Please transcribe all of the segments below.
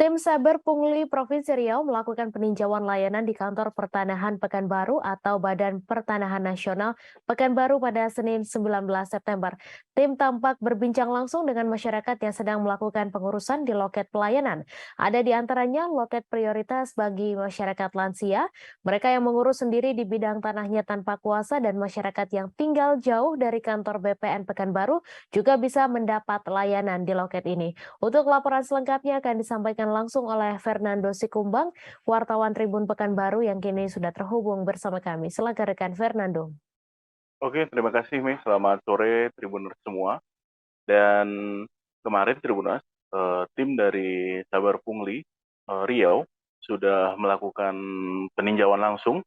Tim Saber Pungli Provinsi Riau melakukan peninjauan layanan di Kantor Pertanahan Pekanbaru atau Badan Pertanahan Nasional Pekanbaru pada Senin 19 September. Tim tampak berbincang langsung dengan masyarakat yang sedang melakukan pengurusan di loket pelayanan. Ada di antaranya loket prioritas bagi masyarakat lansia, mereka yang mengurus sendiri di bidang tanahnya tanpa kuasa, dan masyarakat yang tinggal jauh dari kantor BPN Pekanbaru juga bisa mendapat layanan di loket ini. Untuk laporan selengkapnya akan disampaikan langsung oleh Fernando Sikumbang, wartawan Tribun Pekanbaru yang kini sudah terhubung bersama kami. Silakan rekan Fernando. Oke, terima kasih Mei. Selamat sore Tribuners semua. Dan kemarin Tribuners, tim dari Saber Pungli Riau sudah melakukan peninjauan langsung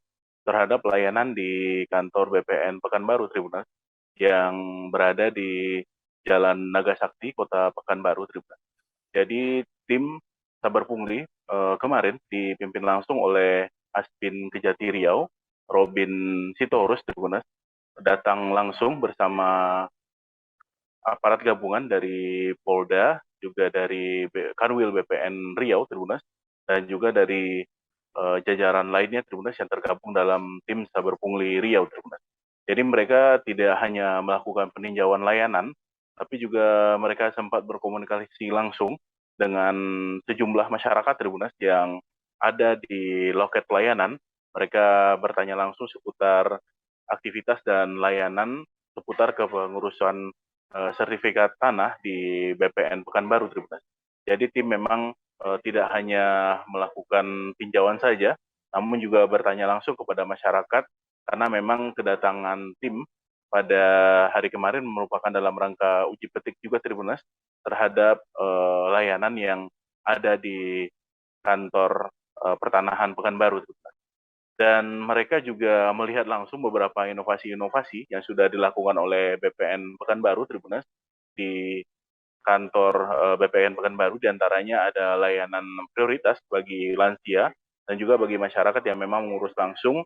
terhadap layanan di kantor BPN Pekanbaru Tribuners yang berada di Jalan Nagasakti, Kota Pekanbaru Tribuners. Jadi tim Saber Pungli kemarin dipimpin langsung oleh Aspin Kejati Riau, Robin Sitorus Tribuners, datang langsung bersama aparat gabungan dari Polda, juga dari Kanwil BPN Riau Tribunas, dan juga dari jajaran lainnya Tribunas yang tergabung dalam tim Saber Pungli Riau Tribunas. Jadi mereka tidak hanya melakukan peninjauan layanan, tapi juga mereka sempat berkomunikasi langsung dengan sejumlah masyarakat Tribunas yang ada di loket pelayanan. Mereka bertanya langsung seputar aktivitas dan layanan seputar kepengurusan sertifikat tanah di BPN Pekanbaru Tribuners. Jadi tim memang tidak hanya melakukan tinjauan saja, namun juga bertanya langsung kepada masyarakat karena memang kedatangan tim pada hari kemarin merupakan dalam rangka uji petik juga Tribuners terhadap layanan yang ada di kantor pertanahan Pekanbaru Tribuners. Dan mereka juga melihat langsung beberapa inovasi-inovasi yang sudah dilakukan oleh BPN Pekanbaru Tribuners di kantor BPN Pekanbaru, diantaranya ada layanan prioritas bagi lansia dan juga bagi masyarakat yang memang mengurus langsung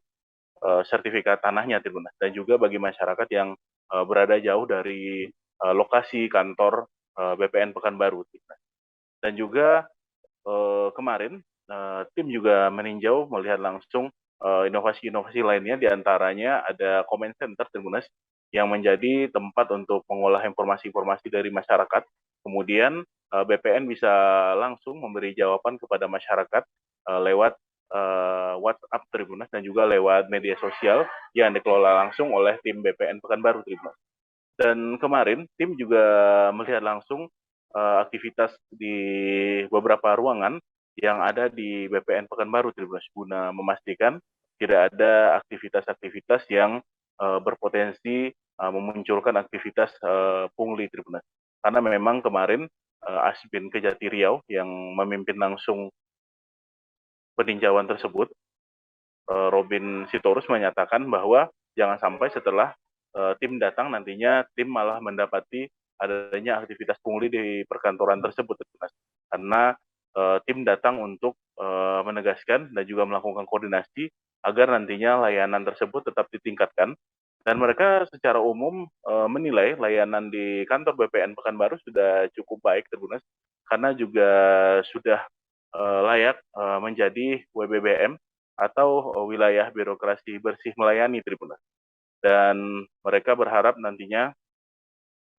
sertifikat tanahnya Tribuners, dan juga bagi masyarakat yang berada jauh dari lokasi kantor BPN Pekanbaru Tribuners. Dan juga kemarin tim juga meninjau melihat langsung inovasi-inovasi lainnya, diantaranya ada comment center Tribuners yang menjadi tempat untuk mengolah informasi-informasi dari masyarakat. Kemudian BPN bisa langsung memberi jawaban kepada masyarakat lewat WhatsApp Tribuners dan juga lewat media sosial yang dikelola langsung oleh tim BPN Pekanbaru Tribuners. Dan kemarin tim juga melihat langsung aktivitas di beberapa ruangan yang ada di BPN Pekanbaru Tribuners guna memastikan tidak ada aktivitas-aktivitas yang berpotensi memunculkan aktivitas pungli Tribuners. Karena memang kemarin Aspin Kejati Riau yang memimpin langsung peninjauan tersebut, Robin Sitorus menyatakan bahwa jangan sampai setelah tim datang nantinya tim malah mendapati adanya aktivitas pungli di perkantoran tersebut, karena tim datang untuk menegaskan dan juga melakukan koordinasi agar nantinya layanan tersebut tetap ditingkatkan. Dan mereka secara umum menilai layanan di kantor BPN Pekanbaru sudah cukup baik Tribuners, karena juga sudah layak menjadi WBBM atau wilayah birokrasi bersih melayani Tribuners. Dan mereka berharap nantinya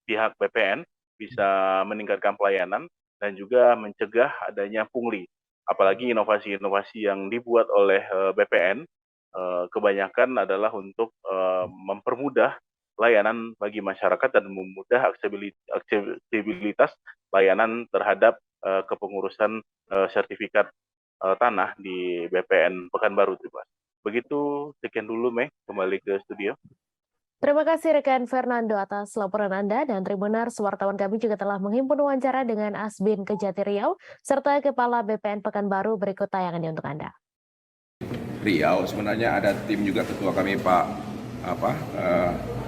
pihak BPN bisa meningkatkan pelayanan dan juga mencegah adanya pungli. Apalagi inovasi-inovasi yang dibuat oleh BPN kebanyakan adalah untuk mempermudah layanan bagi masyarakat dan memudah aksesibilitas layanan terhadap kepengurusan sertifikat tanah di BPN Pekanbaru. Begitu, sekian dulu Mei, kembali ke studio. Terima kasih rekan Fernando atas laporan Anda, dan Tribuners, wartawan kami juga telah menghimpun wawancara dengan Asbin Kejati Riau serta Kepala BPN Pekanbaru. Berikut tayangannya untuk Anda. Riau sebenarnya ada tim juga, ketua kami Pak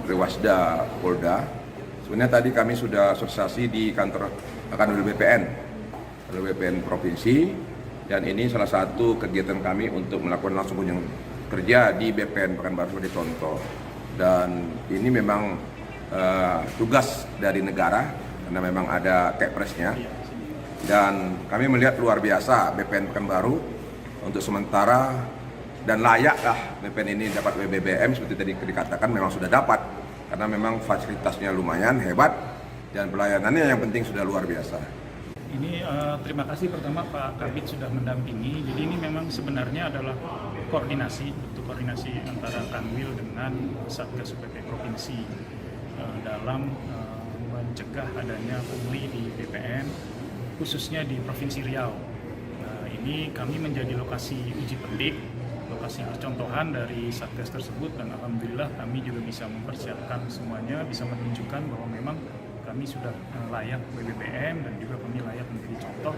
Rewasda Polda. Sebenarnya tadi kami sudah sosialisasi di kantor Kanwil BPN Provinsi, dan ini salah satu kegiatan kami untuk melakukan langsung kunjungan kerja di BPN Pekanbaru sebagai contoh. Dan ini memang tugas dari negara karena memang ada Keppresnya. Dan kami melihat luar biasa BPN Pekanbaru untuk sementara dan layaklah BPN ini dapat BBM seperti tadi dikatakan memang sudah dapat karena memang fasilitasnya lumayan hebat dan pelayanannya yang penting sudah luar biasa. Ini terima kasih pertama Pak Kabid sudah mendampingi. Jadi ini memang sebenarnya adalah koordinasi, bentuk koordinasi antara Kanwil dengan Satgas UPT Provinsi dalam mencegah adanya pungli di BPN, khususnya di Provinsi Riau. Nah, ini kami menjadi lokasi uji petik, lokasi percontohan dari Satgas tersebut, dan alhamdulillah kami juga bisa mempersiapkan semuanya, bisa menunjukkan bahwa memang kami sudah layak BBM dan juga kami layak menjadi contoh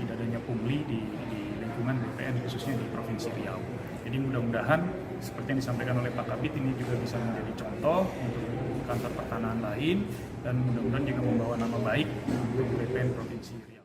tidak adanya pungli di lingkungan BPN khususnya di Provinsi Riau. Jadi mudah-mudahan seperti yang disampaikan oleh Pak Kabid ini juga bisa menjadi contoh untuk kantor pertanahan lain dan mudah-mudahan juga membawa nama baik untuk BPN Provinsi Riau.